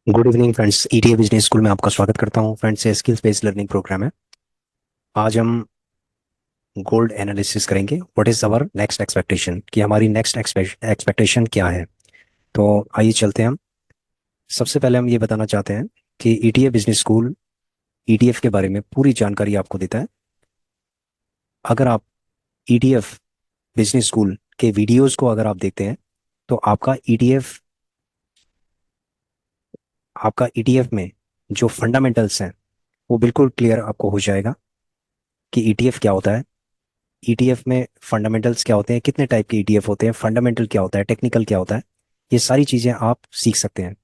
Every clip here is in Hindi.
Good evening friends. ETA business school में आपका स्वागत करता हूं फ्रेंड्स। ये स्किल्स बेस्ड लर्निंग प्रोग्राम है। आज हम गोल्ड एनालिसिस करेंगे। What is our next expectation, कि हमारी नेक्स्ट एक्सपेक्टेशन क्या है। तो आइए चलते हैं हम। सबसे पहले हम ये बताना चाहते हैं कि ईटीए बिजनेस स्कूल ईटीएफ के बारे में पूरी जानकारी आपको देता है। अगर आप ईटीएफ बिजनेस स्कूल के वीडियोस को अगर आप देखते हैं तो आपका ईटीएफ में जो फंडामेंटल्स हैं वो बिल्कुल क्लियर आपको हो जाएगा कि ईटीएफ क्या होता है। ईटीएफ में फंडामेंटल्स क्या होते हैं, कितने टाइप के ईटीएफ होते हैं, फंडामेंटल क्या होता है, टेक्निकल क्या होता है, ये सारी चीज़ें आप सीख सकते हैं।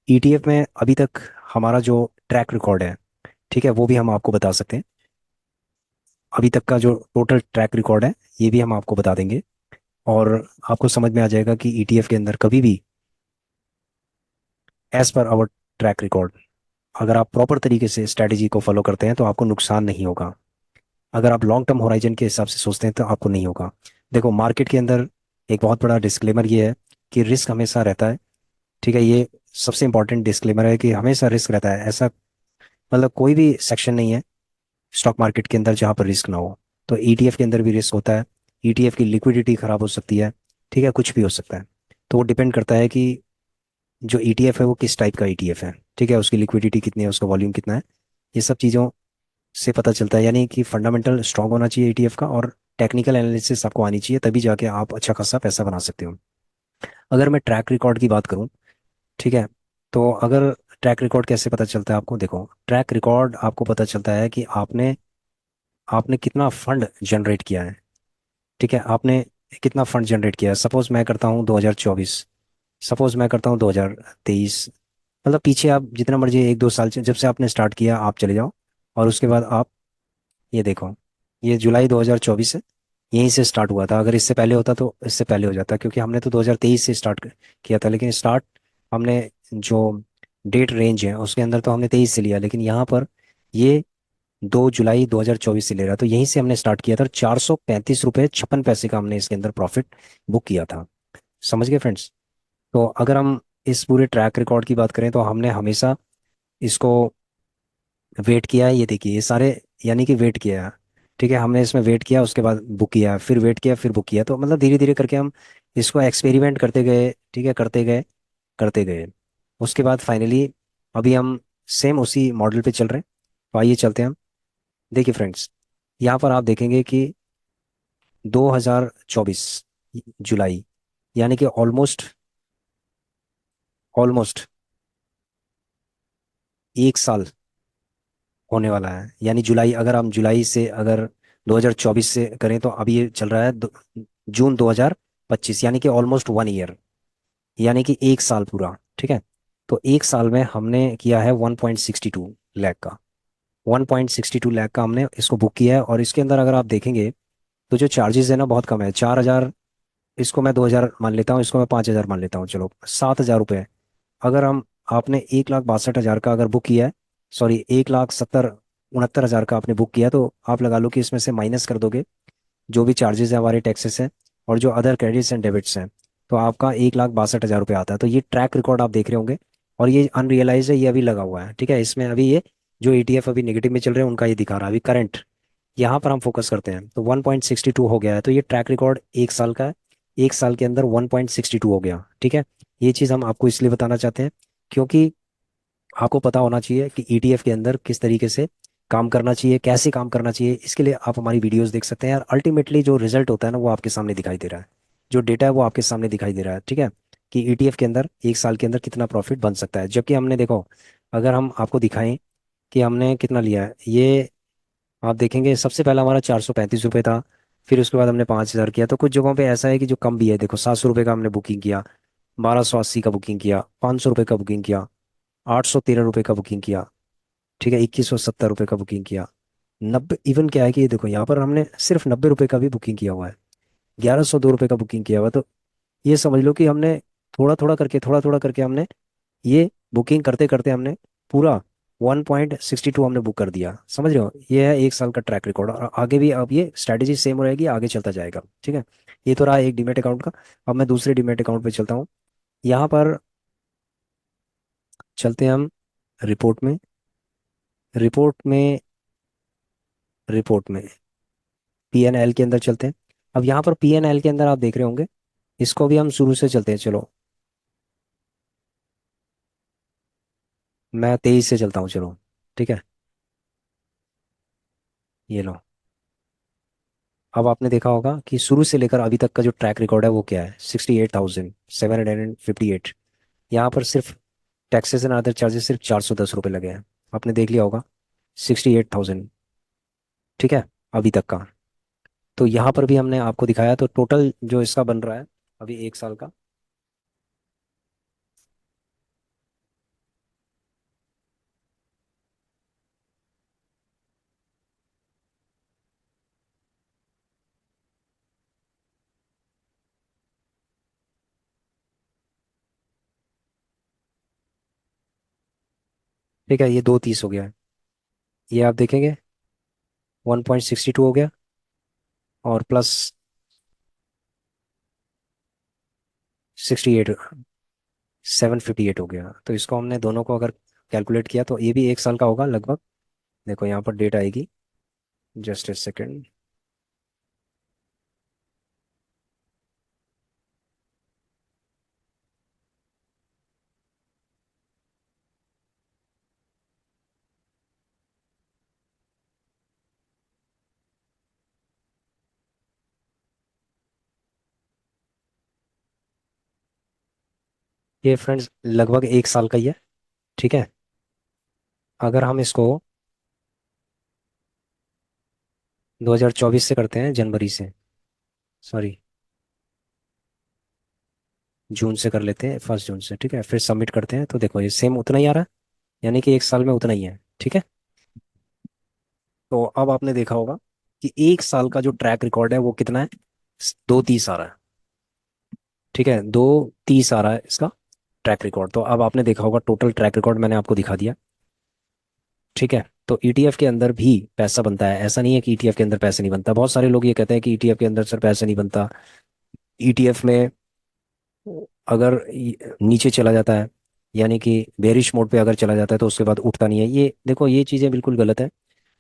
ईटीएफ में अभी तक हमारा जो ट्रैक रिकॉर्ड है, ठीक है, वो भी हम आपको बता सकते हैं। अभी तक का जो टोटल ट्रैक रिकॉर्ड है ये भी हम आपको बता देंगे। और आपको समझ में आ जाएगा कि ईटीएफ के अंदर कभी भी as per hour track record, अगर आप प्रॉपर तरीके से स्ट्रैटेजी को फॉलो करते हैं तो आपको नुकसान नहीं होगा। अगर आप लॉन्ग टर्म होराइजन के हिसाब से सोचते हैं तो आपको नहीं होगा। देखो, मार्केट के अंदर एक बहुत बड़ा डिस्क्लेमर ये है कि रिस्क हमेशा रहता है। ठीक है, ये सबसे इंपॉर्टेंट डिस्क्लेमर है कि हमेशा रिस्क रहता है। ऐसा मतलब कोई भी सेक्शन नहीं है स्टॉक मार्केट के अंदर जहाँ पर रिस्क ना हो। तो ईटीएफ के अंदर भी रिस्क होता है। ईटीएफ की लिक्विडिटी खराब हो सकती है। ठीक है, कुछ भी हो सकता है। तो वो डिपेंड करता है कि जो ईटीएफ है वो किस टाइप का ईटीएफ है। ठीक है, उसकी लिक्विडिटी कितनी है, उसका वॉल्यूम कितना है, ये सब चीज़ों से पता चलता है। यानी कि फंडामेंटल स्ट्रांग होना चाहिए ईटीएफ का, और टेक्निकल एनालिसिस आपको आनी चाहिए, तभी जाके आप अच्छा खासा पैसा बना सकते हो। अगर मैं ट्रैक रिकॉर्ड की बात करूं, ठीक है, तो अगर ट्रैक रिकॉर्ड कैसे पता चलता है आपको, देखो, ट्रैक रिकॉर्ड आपको पता चलता है कि आपने आपने कितना फंड जनरेट किया है। ठीक है, आपने कितना फंड जनरेट किया है। सपोज मैं करता हूँ 2024, सपोज मैं करता हूँ 2023, मतलब पीछे आप जितना मर्जी एक दो साल जब से आपने स्टार्ट किया आप चले जाओ। और उसके बाद आप ये देखो, ये जुलाई 2024 है, यहीं से स्टार्ट हुआ था। अगर इससे पहले होता तो इससे पहले हो जाता, क्योंकि हमने तो 2023 से स्टार्ट किया था, लेकिन स्टार्ट हमने जो डेट रेंज है उसके अंदर तो हमने 23 से लिया, लेकिन यहाँ पर ये 2 जुलाई 2024 से ले रहा है, तो यहीं से हमने स्टार्ट किया था। और 435 रुपये 56 पैसे का हमने इसके अंदर प्रॉफिट बुक किया था। समझ गए फ्रेंड्स। तो अगर हम इस पूरे ट्रैक रिकॉर्ड की बात करें तो हमने हमेशा इसको वेट किया है। ये देखिए, ये सारे यानी कि वेट किया है। ठीक है, हमने इसमें वेट किया, उसके बाद बुक किया, फिर वेट किया, फिर बुक किया। तो मतलब धीरे धीरे करके हम इसको एक्सपेरिमेंट करते गए। ठीक है, करते गए करते गए। उसके बाद फाइनली अभी हम सेम उसी मॉडल पे चल रहे हैं। तो आइए चलते हैं हम। देखिए फ्रेंड्स, यहाँ पर आप देखेंगे कि 2024 जुलाई, यानी कि ऑलमोस्ट ऑलमोस्ट 1 साल होने वाला है। यानी जुलाई, अगर हम जुलाई से अगर 2024 से करें तो अभी ये चल रहा है जून 2025, यानी कि ऑलमोस्ट 1 ईयर, यानी कि 1 साल पूरा। ठीक है, तो 1 साल में हमने किया है 1.62 लाख का। 1.62 लाख का हमने इसको बुक किया है। और इसके अंदर अगर आप देखेंगे तो जो चार्जेस है ना बहुत कम है, 4,000। इसको मैं 2,000 मान लेता हूँ, इसको मैं 5,000 मान लेता हूँ, चलो 7,000 रुपये। अगर हम आपने 1,62,000 का अगर बुक किया है, सॉरी 1,70,69,000 का आपने बुक किया, तो आप लगा लो कि इसमें से माइनस कर दोगे जो भी चार्जेस है, हमारे टैक्सेस हैं, और जो अदर क्रेडिट्स एंड डेबिट्स हैं, तो आपका 1,62,000 रुपये आता है। तो ये ट्रैक रिकॉर्ड आप देख रहे होंगे। और ये अनरियलाइज है, ये अभी लगा हुआ है। ठीक है, इसमें अभी ये जो ईटीएफ अभी नेगेटिव में चल रहे हैं उनका ये दिखा रहा है अभी करंट। यहाँ पर हम फोकस करते हैं तो 1.62 हो गया है। तो ये ट्रैक रिकॉर्ड 1 साल का है। 1 साल के अंदर 1.62 हो गया। ठीक है, ये चीज़ हम आपको इसलिए बताना चाहते हैं क्योंकि आपको पता होना चाहिए कि ईटीएफ के अंदर किस तरीके से काम करना चाहिए, कैसे काम करना चाहिए। इसके लिए आप हमारी वीडियोस देख सकते हैं। और अल्टीमेटली जो रिजल्ट होता है ना वो आपके सामने दिखाई दे रहा है, जो डेटा है वो आपके सामने दिखाई दे रहा है। ठीक है, कि ईटीएफ के अंदर 1 साल के अंदर कितना प्रॉफिट बन सकता है। जबकि हमने देखो, अगर हम आपको दिखाएं कि हमने कितना लिया है, ये आप देखेंगे सबसे पहला हमारा 435 रुपये था। फिर उसके बाद हमने 5,000 किया। तो कुछ जगहों पे ऐसा है कि जो कम भी है, देखो 700 रुपये का हमने बुकिंग किया, 1,280 का बुकिंग किया, 500 रुपये का बुकिंग किया, 813 रुपये का बुकिंग किया। ठीक है, 2,170 रुपये का बुकिंग किया, 90। इवन क्या है कि ये देखो यहाँ पर हमने सिर्फ 90 रुपये का भी बुकिंग किया हुआ है, 1,102 रुपये का बुकिंग किया हुआ है। तो ये समझ लो कि हमने थोड़ा थोड़ा करके हमने ये बुकिंग करते करते हमने पूरा 1.62 हमने बुक कर दिया। समझ रहे हो, ये है 1 साल का ट्रैक रिकॉर्ड। और आगे भी अब ये स्ट्रैटेजी सेम रहेगी, आगे चलता जाएगा। ठीक है, ये तो रहा एक डीमेट अकाउंट का। अब मैं दूसरे डीमेट अकाउंट पे चलता हूँ। यहाँ पर चलते हैं हम रिपोर्ट में। रिपोर्ट में रिपोर्ट में PNL के अंदर चलते हैं। अब यहाँ पर PNL के अंदर आप देख रहे होंगे, इसको भी हम शुरू से चलते हैं, चलो। मैं 23 से चलता हूँ, चलो। ठीक है, ये लो। अब आपने देखा होगा कि शुरू से लेकर अभी तक का जो ट्रैक रिकॉर्ड है वो क्या है, 68,758। यहाँ पर सिर्फ टैक्सेस एंड अदर चार्जेस सिर्फ 410 रुपये लगे हैं। आपने देख लिया होगा, 68,000। ठीक है, अभी तक का। तो यहाँ पर भी हमने आपको दिखाया, तो टोटल जो इसका बन रहा है अभी 1 साल का। ठीक है, ये 230 हो गया है। ये आप देखेंगे 1.62 हो गया, और प्लस 758 हो गया। तो इसको हमने दोनों को अगर कैलकुलेट किया तो ये भी 1 साल का होगा लगभग। देखो यहाँ पर डेट आएगी, जस्ट ए सेकेंड। ये फ्रेंड्स लगभग 1 साल का ही है। ठीक है, अगर हम इसको 2024 से करते हैं, जनवरी से, सॉरी, जून से कर लेते हैं, 1 जून से। ठीक है, फिर सबमिट करते हैं तो देखो ये सेम उतना ही आ रहा है, यानी कि 1 साल में उतना ही है। ठीक है, तो अब आपने देखा होगा कि 1 साल का जो ट्रैक रिकॉर्ड है वो कितना है, 230 आ रहा है। ठीक है, 230 आ रहा है इसका ट्रैक रिकॉर्ड। तो अब आपने देखा होगा टोटल ट्रैक रिकॉर्ड मैंने आपको दिखा दिया। ठीक है, तो ETF के अंदर भी पैसा बनता है, ऐसा नहीं है कि ETF के अंदर पैसे नहीं बनता। बहुत सारे लोग ये कहते हैं कि ETF के अंदर सर पैसा नहीं बनता। ETF में अगर नीचे चला जाता है, यानी कि बेरिश मोड पे अगर चला जाता है तो उसके बाद उठता नहीं है। ये देखो, ये चीज़ें बिल्कुल गलत है।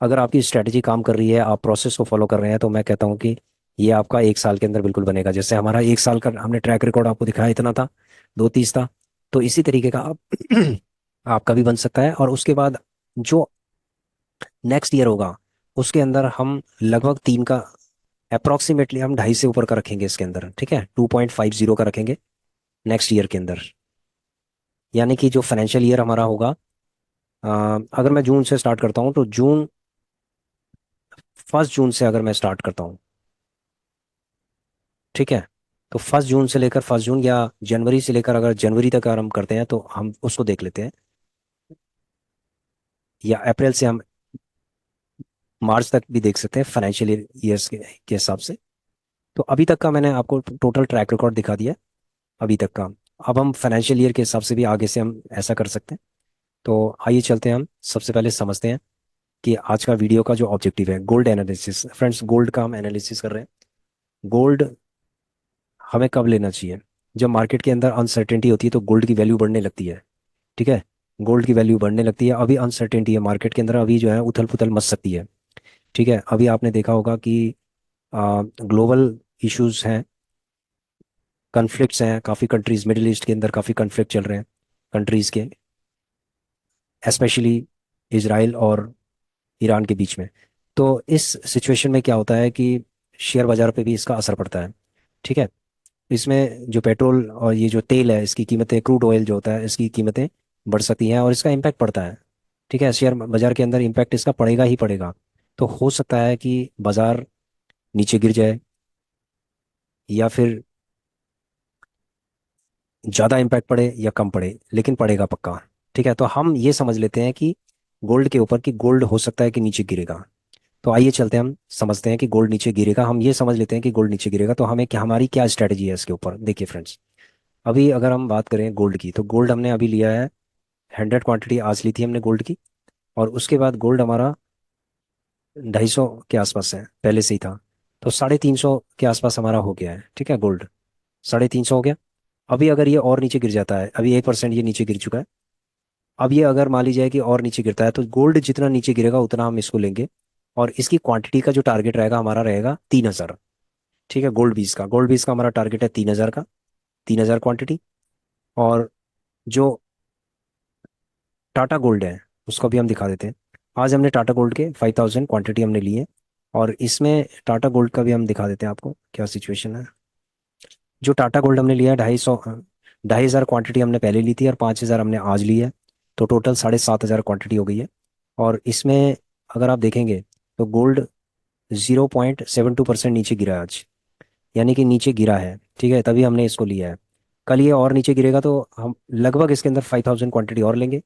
अगर आपकी स्ट्रेटजी काम कर रही है, आप प्रोसेस को फॉलो कर रहे हैं, तो मैं कहता हूँ कि ये आपका 1 साल के अंदर बिल्कुल बनेगा। जैसे हमारा 1 साल का हमने ट्रैक रिकॉर्ड आपको दिखाया, इतना था, 230 था। तो इसी तरीके का आप आपका भी बन सकता है। और उसके बाद जो नेक्स्ट ईयर होगा उसके अंदर हम लगभग 3 का, अप्रोक्सीमेटली हम 2.5 से ऊपर का रखेंगे इसके अंदर। ठीक है, 2.50 का रखेंगे नेक्स्ट ईयर के अंदर। यानी कि जो फाइनेंशियल ईयर हमारा होगा, अगर मैं जून से स्टार्ट करता हूँ तो जून, 1 जून से अगर मैं स्टार्ट करता हूँ, ठीक है, तो 1 जून से लेकर 1 जून, या जनवरी से लेकर अगर जनवरी तक अगर हम करते हैं तो हम उसको देख लेते हैं, या अप्रैल से हम मार्च तक भी देख सकते हैं फाइनेंशियल ईयर्स के हिसाब से। तो अभी तक का मैंने आपको टोटल ट्रैक रिकॉर्ड दिखा दिया है, अभी तक का। अब हम फाइनेंशियल ईयर के हिसाब से भी आगे से हम ऐसा कर सकते हैं। तो आइए चलते हैं, हम सबसे पहले समझते हैं कि आज का वीडियो का जो ऑब्जेक्टिव है, गोल्ड एनालिसिस। फ्रेंड्स, गोल्ड का हम एनालिसिस कर रहे हैं। गोल्ड हमें कब लेना चाहिए? जब मार्केट के अंदर अनसर्टेनिटी होती है तो गोल्ड की वैल्यू बढ़ने लगती है। ठीक है, गोल्ड की वैल्यू बढ़ने लगती है। अभी अनसर्टेनिटी है मार्केट के अंदर, अभी जो है उथल पुथल मच सकती है। ठीक है, अभी आपने देखा होगा कि ग्लोबल इश्यूज हैं, कन्फ्लिक्ट्स हैं, काफ़ी कंट्रीज, मिडिल ईस्ट के अंदर काफ़ी कन्फ्लिक्ट चल रहे हैं कंट्रीज के, स्पेशली इसराइल और ईरान के बीच में। तो इस सिचुएशन में क्या होता है कि शेयर बाजार पे भी इसका असर पड़ता है। ठीक है, इसमें जो पेट्रोल और ये जो तेल है, इसकी कीमतें, क्रूड ऑयल जो होता है, इसकी कीमतें बढ़ सकती हैं और इसका इम्पैक्ट पड़ता है। ठीक है, शेयर बाजार के अंदर इम्पैक्ट इसका पड़ेगा ही पड़ेगा। तो हो सकता है कि बाजार नीचे गिर जाए, या फिर ज़्यादा इम्पैक्ट पड़े या कम पड़े, लेकिन पड़ेगा पक्का। ठीक है, तो हम ये समझ लेते हैं कि गोल्ड के ऊपर, कि गोल्ड हो सकता है कि नीचे गिरेगा। तो आइए चलते हैं, हम समझते हैं कि गोल्ड नीचे गिरेगा। हम ये समझ लेते हैं कि गोल्ड नीचे गिरेगा, तो हमें क्या, हमारी क्या स्ट्रैटेजी है इसके ऊपर। देखिए फ्रेंड्स, अभी अगर हम बात करें गोल्ड की, तो गोल्ड हमने अभी लिया है, 100 क्वांटिटी आज ली थी हमने गोल्ड की। और उसके बाद गोल्ड हमारा 250 के आसपास है, पहले से ही था। तो 350 के आसपास हमारा हो गया है। ठीक है, गोल्ड 350 हो गया। अभी अगर ये और नीचे गिर जाता है, अभी 1% ये नीचे गिर चुका है, अब ये अगर मान लीजिए कि और नीचे गिरता है, तो गोल्ड जितना नीचे गिरेगा उतना हम इसको लेंगे। और इसकी क्वांटिटी का जो टारगेट रहेगा हमारा रहेगा 3,000। ठीक है, गोल्ड बीस का हमारा टारगेट है 3,000 का, 3,000 क्वांटिटी। और जो टाटा गोल्ड है उसको भी हम दिखा देते हैं। आज हमने टाटा गोल्ड के 5,000 क्वांटिटी हमने ली है। और इसमें टाटा गोल्ड का भी हम दिखा देते हैं आपको क्या सिचुएशन है। जो टाटा गोल्ड हमने लिया है 2,500 क्वांटिटी हमने पहले ली थी, और 5,000 हमने आज ली है। तो टोटल 7,500 क्वांटिटी हो गई है। और इसमें अगर आप देखेंगे तो गोल्ड 0.72% नीचे गिरा है आज, यानी कि नीचे गिरा है। ठीक है, तभी हमने इसको लिया है। कल ये और नीचे गिरेगा तो हम लगभग इसके अंदर 5,000 क्वांटिटी और लेंगे।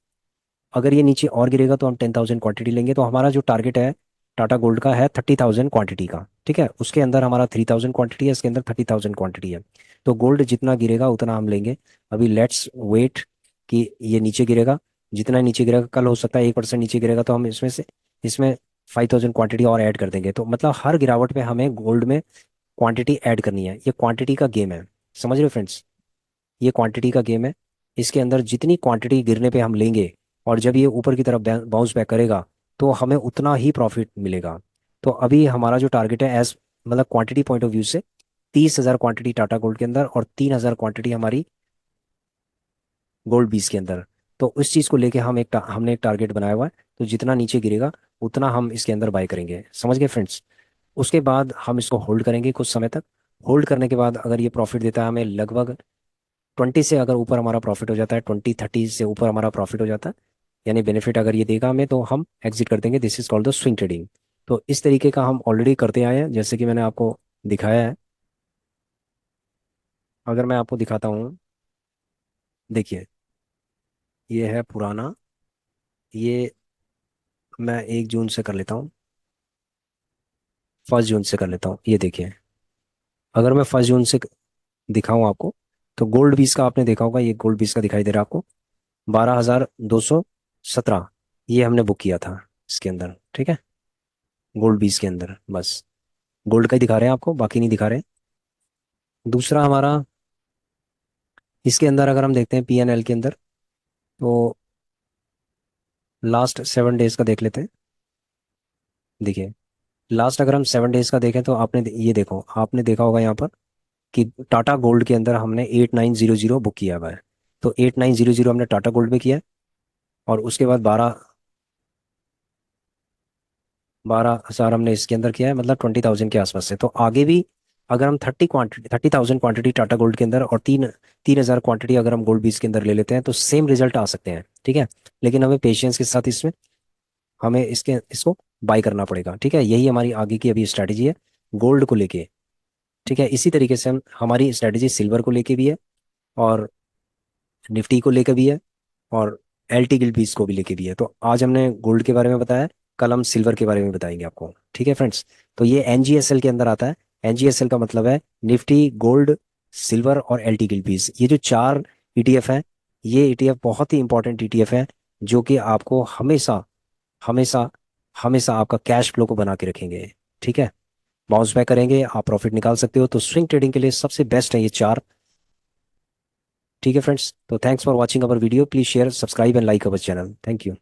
अगर ये नीचे और गिरेगा तो हम 10,000 क्वांटिटी लेंगे। तो हमारा जो टारगेट है टाटा गोल्ड का है 30,000 क्वांटिटी का। ठीक है, उसके अंदर हमारा 3,000 क्वांटिटी है, इसके अंदर 30,000 क्वांटिटी है। तो गोल्ड जितना गिरेगा उतना हम लेंगे। अभी लेट्स वेट कि ये नीचे गिरेगा। जितना नीचे गिरेगा, कल हो सकता है 1% नीचे गिरेगा, तो हम इसमें 5,000 क्वांटिटी और ऐड कर देंगे। तो मतलब हर गिरावट पे हमें गोल्ड में क्वांटिटी ऐड करनी है। ये क्वांटिटी का गेम है, समझ रहे हो फ्रेंड्स? ये क्वांटिटी का गेम है। इसके अंदर जितनी क्वांटिटी गिरने पे हम लेंगे, और जब ये ऊपर की तरफ बाउंस बैक करेगा, तो हमें उतना ही प्रॉफिट मिलेगा। तो अभी हमारा जो टारगेट है एज मतलब क्वांटिटी पॉइंट ऑफ व्यू से, 30,000 क्वांटिटी टाटा गोल्ड के अंदर और 3,000 क्वांटिटी हमारी गोल्ड बीस के अंदर। तो उस चीज़ को लेके हमने एक टारगेट बनाया हुआ है। तो जितना नीचे गिरेगा उतना हम इसके अंदर बाय करेंगे, समझ गए फ्रेंड्स? उसके बाद हम इसको होल्ड करेंगे कुछ समय तक। होल्ड करने के बाद अगर ये प्रॉफिट देता है हमें लगभग 20 से अगर ऊपर हमारा प्रॉफिट हो जाता है, 20-30 से ऊपर हमारा प्रॉफिट हो जाता है, यानी बेनिफिट अगर ये देगा हमें, तो हम एग्जिट कर देंगे। This is called the swing trading. तो इस तरीके का हम ऑलरेडी करते आए हैं, जैसे कि मैंने आपको दिखाया है। अगर मैं आपको दिखाता हूँ, देखिए, ये है पुराना। ये मैं 1 जून से कर लेता हूँ, 1 जून से कर लेता हूँ। ये देखिए, अगर मैं 1 जून से दिखाऊं आपको, तो गोल्ड बीस का आपने देखा होगा, ये गोल्ड बीस का दिखाई दे रहा है आपको, 12,217। ये हमने बुक किया था इसके अंदर। ठीक है, गोल्ड बीस के अंदर बस गोल्ड का ही दिखा रहे हैं आपको, बाकी नहीं दिखा रहे। दूसरा हमारा, इसके अंदर अगर हम देखते हैं PNL के अंदर, तो लास्ट 7 डेज का देख लेते हैं। देखिए, लास्ट अगर हम 7 डेज का देखें, तो ये देखो, आपने देखा होगा यहाँ पर कि टाटा गोल्ड के अंदर हमने 8,900 बुक किया हुआ है। तो 8,900 हमने टाटा गोल्ड में किया है। और उसके बाद 12,000 हमने इसके अंदर किया है, मतलब 20,000 के आसपास से। तो आगे भी अगर हम 30,000 क्वांटिटी टाटा गोल्ड के अंदर और 3,000 क्वांटिटी अगर हम गोल्ड बीस के अंदर ले लेते हैं, तो सेम रिजल्ट आ सकते हैं। ठीक है, लेकिन हमें पेशेंस के साथ इसमें हमें इसको बाय करना पड़ेगा। ठीक है, यही हमारी आगे की अभी स्ट्रैटेजी है गोल्ड को लेके। ठीक है, इसी तरीके से हम हमारी स्ट्रैटेजी सिल्वर को लेके भी है, और निफ्टी को लेकर भी है, और LT गिल्ड बीस को भी लेके भी है। तो आज हमने गोल्ड के बारे में बताया, कल हम सिल्वर के बारे में बताएंगे आपको। ठीक है फ्रेंड्स? तो ये NGSL के अंदर आता है। NGSL का मतलब है निफ्टी, गोल्ड, सिल्वर और LT गिल्ड बीस। ये जो 4 ETF है, ये ETF बहुत ही इंपॉर्टेंट ETF है, जो कि आपको हमेशा हमेशा हमेशा आपका कैश फ्लो को बना के रखेंगे। ठीक है, बाउंस बैक करेंगे, आप प्रॉफिट निकाल सकते हो। तो स्विंग ट्रेडिंग के लिए सबसे बेस्ट है ये 4। ठीक है फ्रेंड्स, तो thanks for watching our video. Please share, subscribe and like our channel. Thank you.